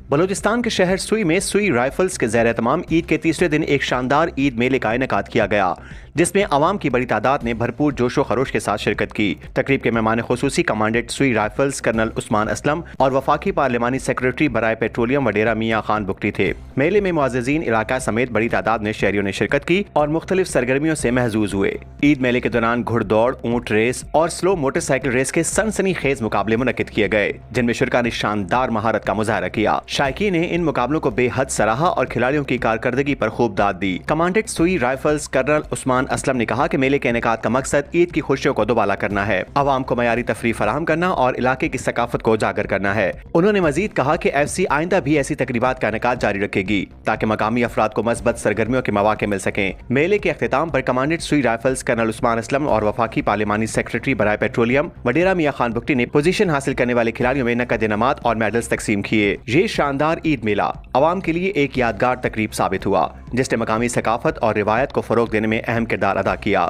बलूचिस्तान के शहर सुई में सुई राइफल्स के ज़ेर एहतमाम ईद के तीसरे दिन एक शानदार ईद मेले का इनेकाद किया गया, जिसमें अवाम की बड़ी तादाद ने भरपूर जोशो खरोश के साथ शिरकत की। तकरीब के मेहमान खुसूसी कमांडेंट सुई राइफल्स कर्नल उस्मान असलम और वफाकी पार्लिमानी सेक्रेटरी बराए पेट्रोलियम वडेरा मियां खान बुकटी थे। मेले में मुअज़्ज़िज़ीन इलाका समेत बड़ी तादाद में शहरियों ने शिरकत की और मुख्तलिफ सरगर्मियों से महजूज हुए। ईद मेले के दौरान घुड़दौड़, ऊंट रेस और स्लो मोटरसाइकिल रेस के सनसनीखेज मुकाबले मुनक्किद किए गए, जिनमें शुरका ने शानदार महारत का मुजाहरा किया। शायकीन ने इन मुकाबलों को बेहद सराहा और खिलाड़ियों की कारकर्दगी पर खूब दाद दी। कमांडेंट सुई राइफल्स कर्नल उस्मान असलम ने कहा कि मेले के इनेकाद का मकसद ईद की खुशियों को दुबाला करना है, अवाम को मयारी तफरीह फराहम करना और इलाके की सकाफत को उजागर करना है। उन्होंने मजीद कहा कि FC आइंदा भी ऐसी तकरीबात का इनेकाद जारी रखेगी ताकि मकामी अफराद को मस्बत सरगर्मियों के मौके मिल सकें। मेले के अख्तिताम पर कमांडेंट सुई राइफल्स कर्नल उस्मान असलम और वफाकी पार्लिमानी सेक्रेटरी बराए पेट्रोलियम वडेरा मियां खान बुकटी ने पोजीशन हासिल करने वाले खिलाड़ियों में नकद इनामात और मेडल्स तकसीम किए। ये शानदार ईद मेला अवाम के लिए एक यादगार तकरीब साबित हुआ, जिसने मकामी सकाफत और रिवायत को फरोग देने में अहम किरदार अदा किया।